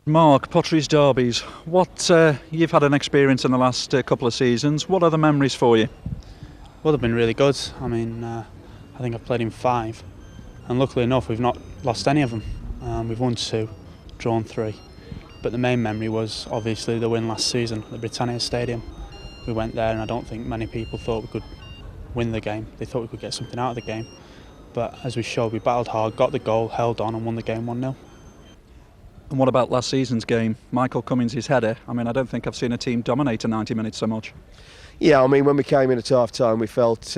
Mark, Potteries derbies. You've had an experience in the last couple of seasons. What are the memories for you? Well, they've been really good. I mean, I think I've played in 5, and luckily enough, we've not lost any of them. We've won 2, drawn 3. But the main memory was obviously the win last season at the Britannia Stadium. We went there, and I don't think many people thought we could win the game. They thought we could get something out of the game. But as we showed, we battled hard, got the goal, held on, and won the game 1-0. And what about last season's game? Michael Cummins' header. I mean, I don't think I've seen a team dominate a 90 minutes so much. Yeah, I mean, when we came in at half-time, we felt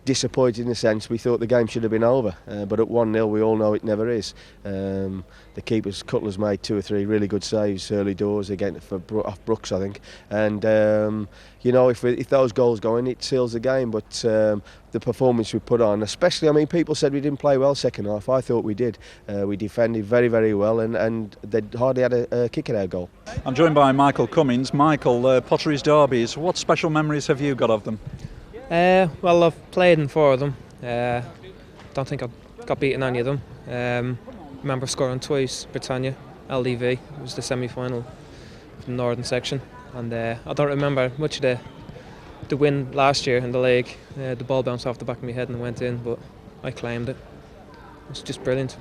disappointed in the sense we thought the game should have been over. But at 1-0, we all know it never is. The keeper's Cutler's made 2 or 3 really good saves early doors again off Brooks, I think. And if those goals go in, it seals the game. But the performance we put on, especially, I mean, people said we didn't play well second half. I thought we did. We defended very, very well, and they hardly had a kick at our goal. I'm joined by Michael Cummins. Michael, Potteries derbies. What special memories have you got of them? Well, I've played in 4 of them. Don't think I got beaten any of them. Remember scoring twice, Britannia, LDV. It was the semi-final of the northern section, and I don't remember much of the win last year in the league. The ball bounced off the back of my head and went in, but I claimed it. It's just brilliant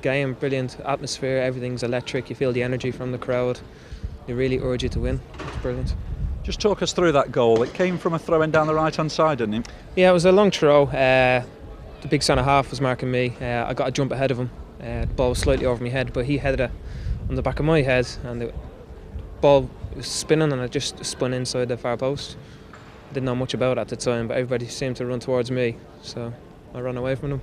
game, brilliant atmosphere. Everything's electric. You feel the energy from the crowd. They really urge you to win. It's brilliant. Just talk us through that goal. It came from a throw-in down the right-hand side, didn't it? Yeah, it was a long throw. The big centre half was marking me. I got a jump ahead of him. The ball was slightly over my head, but he headed it on the back of my head, and the ball was spinning, and it just spun inside the far post. Didn't know much about it at the time, but everybody seemed to run towards me, so I ran away from them.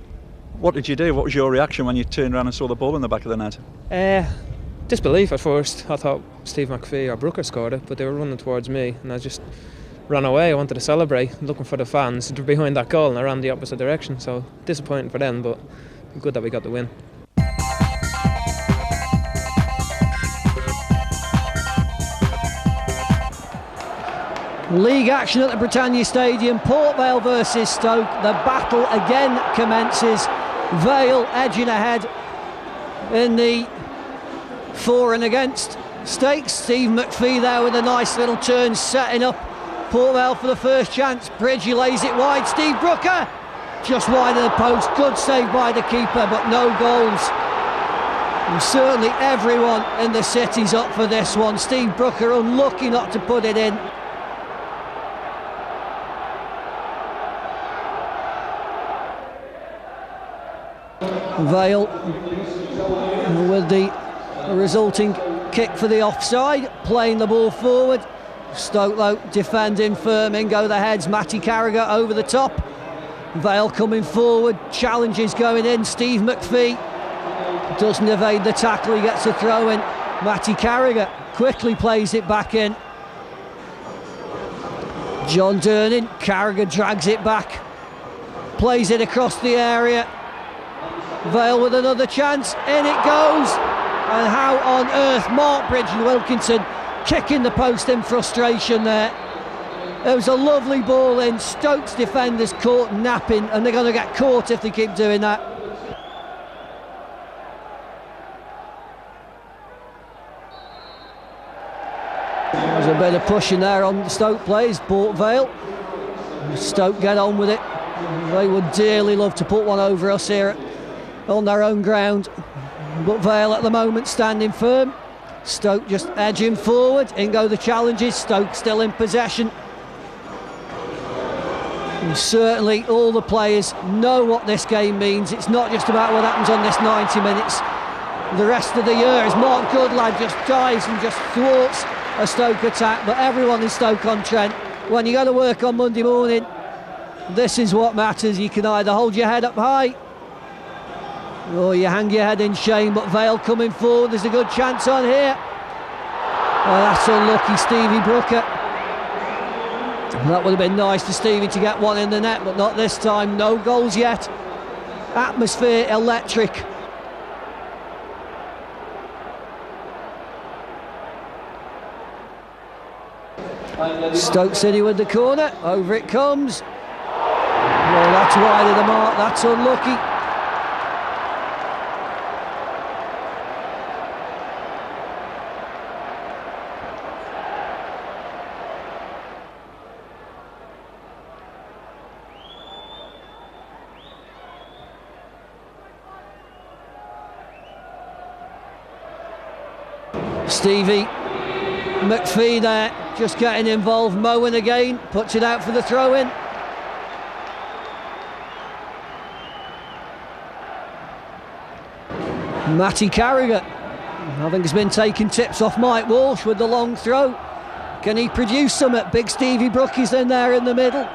What did you do? What was your reaction when you turned around and saw the ball in the back of the net? Disbelief at first. I thought Steve McPhee or Brooker scored it, but they were running towards me, and I just ran away. I wanted to celebrate, looking for the fans behind that goal, and I ran the opposite direction. So disappointing for them, but good that we got the win. League action at the Britannia Stadium, Port Vale versus Stoke. The battle again commences. Vale edging ahead in the for and against stakes. Steve McPhee there with a nice little turn, setting up Port Vale for the first chance. Bridgie lays it wide. Steve Brooker just wide of the post. Good save by the keeper, but no goals. And certainly everyone in the city's up for this one. Steve Brooker unlucky not to put it in. Vale with the resulting kick for the offside, playing the ball forward. Stoke though defending firm. In go the heads. Matty Carragher over the top. Vale coming forward. Challenges going in. Steve McPhee doesn't evade the tackle. He gets a throw in. Matty Carragher quickly plays it back in. John Durnin. Carragher drags it back. Plays it across the area. Vale with another chance. In it goes. And how on earth Mark Wilkinson kicking the post in frustration there. It was a lovely ball in. Stoke's defenders caught napping, and they're going to get caught if they keep doing that. There's a bit of pushing there on the Stoke players. Port Vale. Stoke get on with it. They would dearly love to put one over us here on their own ground, but Vale at the moment standing firm. Stoke just edging forward. In go the challenges. Stoke still in possession. And certainly all the players know what this game means. It's not just about what happens on this 90 minutes. The rest of the year is Mark Goodlad just dives and just thwarts a Stoke attack, but everyone in Stoke-on-Trent, when you go to work on Monday morning, this is what matters. You can either hold your head up high or you hang your head in shame. But Vale coming forward. There's a good chance on here. Oh, that's unlucky, Stevie Brooker. That would have been nice for Stevie to get one in the net, but not this time. No goals yet. Atmosphere electric. Stoke City with the corner. Over it comes. Well, that's wide of the mark. That's unlucky. Stevie McPhee there, just getting involved. Moen again, puts it out for the throw-in. Matty Carragher, I think, has been taking tips off Mike Walsh with the long throw. Can he produce some? Big Stevie Brookies in there in the middle.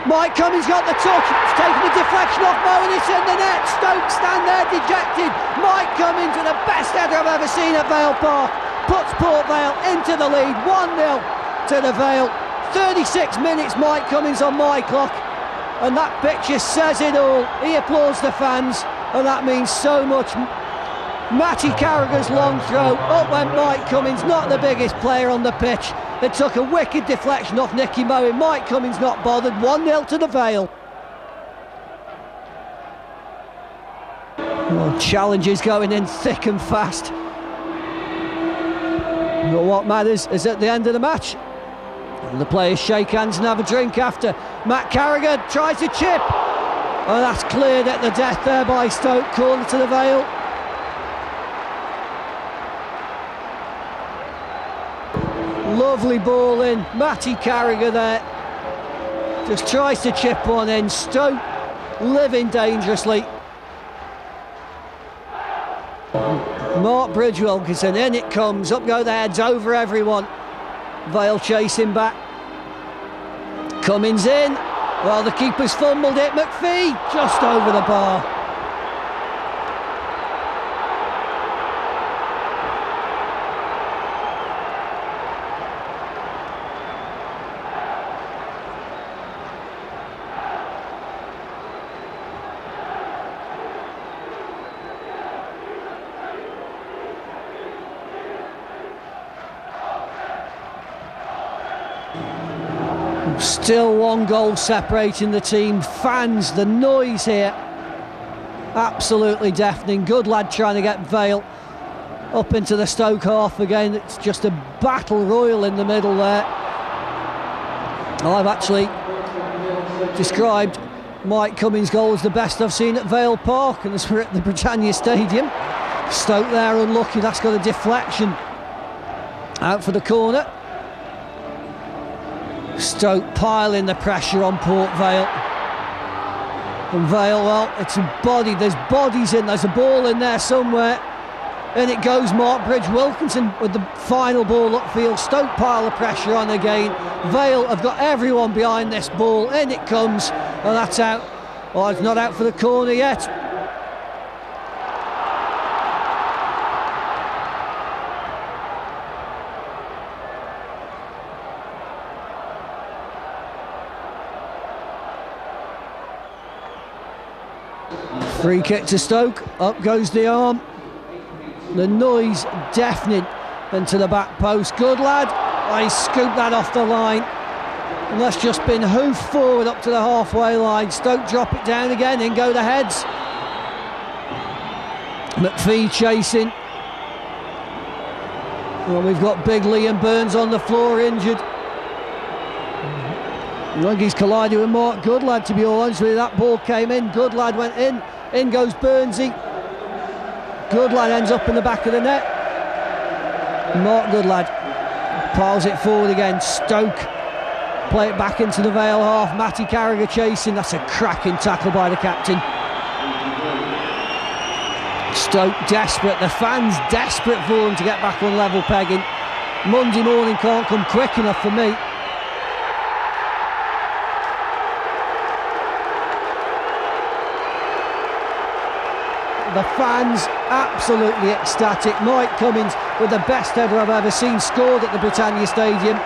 Mike Cummins got the touch, it's taken the deflection off Moen, it's in the net. Stoke stand there dejected. Mike Cummins with the best header I've ever seen at Vale Park puts Port Vale into the lead, 1-0 to the Vale. 36 minutes Mike Cummins on my clock, and that picture says it all. He applauds the fans, and that means so much. Matty Carragher's long throw, up went Mike Cummins, not the biggest player on the pitch. It took a wicked deflection off Nicky Moen. Mike Cummins not bothered, 1-0 to the Vale. Well, challenges going in thick and fast. But what matters is at the end of the match, the players shake hands and have a drink after. Matt Carragher tries to chip. Oh, that's cleared at the death there by Stoke, corner to the Vale. Lovely ball in, Matty Carragher there. Just tries to chip one in. Stoke living dangerously. Mark Bridge-Wilkinson, in it comes, up go the heads, over everyone. Vale chasing back. Cummins in. Well, the keeper's fumbled it. McPhee just over the bar. Still one goal separating the team. Fans, the noise here, absolutely deafening. Goodlad trying to get Vale up into the Stoke half again. It's just a battle royal in the middle there. I've actually described Mike Cummins' goal as the best I've seen at Vale Park, and as we're at the Britannia Stadium, Stoke there unlucky. That's got a deflection out for the corner. Stoke piling the pressure on Port Vale. And Vale, well, it's a body, there's bodies in, there's a ball in there somewhere. And it goes Mark Bridge-Wilkinson with the final ball upfield. Stoke pile the pressure on again. Vale have got everyone behind this ball. In it comes, and that's out. Oh, it's not out for the corner yet. Free kick to Stoke, up goes the arm. The noise deafening into the back post. Goodlad, he scooped that off the line. And that's just been hoofed forward up to the halfway line. Stoke drop it down again, in go the heads. McPhee chasing. Well, we've got big Liam Burns on the floor, injured. I think he's collided with Mark Goodlad, to be all honest with you. That ball came in, Goodlad went in goes Burnsy. Goodlad ends up in the back of the net. Mark Goodlad piles it forward again. Stoke play it back into the Vale half. Matty Carragher chasing. That's a cracking tackle by the captain. Stoke desperate, the fans desperate for them to get back on level pegging. Monday morning can't come quick enough for me. The fans absolutely ecstatic. Mike Cummins with the best header I've ever seen scored at the Britannia Stadium.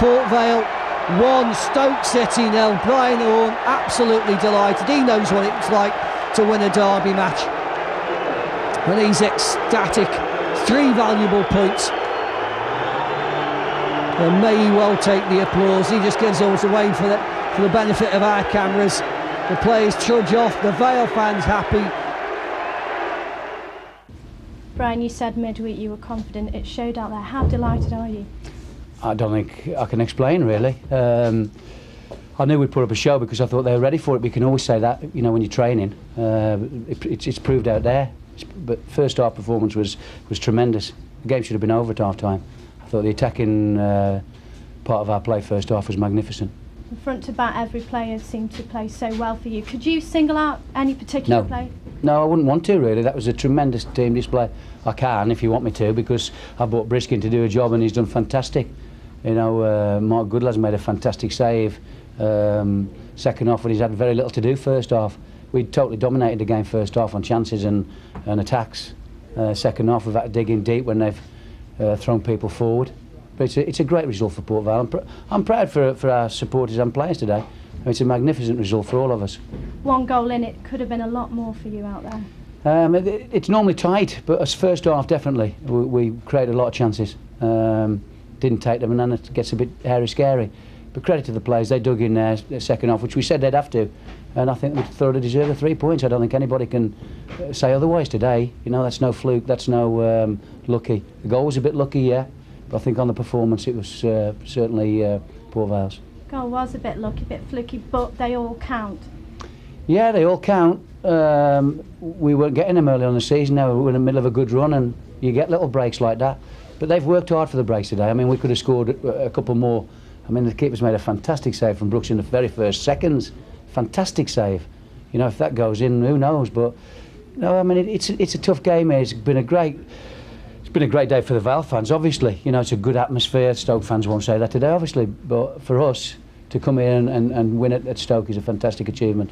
Port Vale 1, Stoke City 0. Brian Horton absolutely delighted. He knows what it's like to win a derby match. And he's ecstatic. 3 valuable points. And may he well take the applause. He just gives us away for the benefit of our cameras. The players trudge off, the Vale fans happy. Brian, you said midweek you were confident. It showed out there. How delighted are you? I don't think I can explain really. I knew we'd put up a show because I thought they were ready for it. But you can always say that, you know, when you're training. It's proved out there. But first half performance was tremendous. The game should have been over at half time. I thought the attacking part of our play first half was magnificent. From front to back, every player seemed to play so well for you. Could you single out any particular player? No, I wouldn't want to really. That was a tremendous team display. I can if you want me to, because I brought Briskin to do a job and he's done fantastic. You know, Mark Goodlad's made a fantastic save second half when he's had very little to do first half. We totally dominated the game first half on chances and attacks. Second half we've had to dig in deep when they've thrown people forward. But it's a great result for Port Vale. I'm proud for our supporters and players today. It's a magnificent result for all of us. One goal in, it could have been a lot more for you out there. It's normally tight, but as first half definitely we created a lot of chances. Didn't take them, and then it gets a bit hairy scary. But credit to the players, they dug in there second half, which we said they'd have to, and I think we thoroughly deserve the 3 points. I don't think anybody can say otherwise today. You know, that's no fluke, that's no lucky. The goal was a bit lucky, yeah, but I think on the performance it was certainly Port Vale's. Goal was a bit lucky, a bit fluky, but they all count. Yeah, they all count. We weren't getting them early on the season. Now we're in the middle of a good run, and you get little breaks like that. But they've worked hard for the breaks today. I mean, we could have scored a couple more. I mean, the keeper's made a fantastic save from Brooks in the very first seconds. Fantastic save. You know, if that goes in, who knows? But no, I mean, it's a tough game. It's been a great day for the Vale fans. Obviously, you know, it's a good atmosphere. Stoke fans won't say that today, obviously. But for us to come in and win it at Stoke is a fantastic achievement.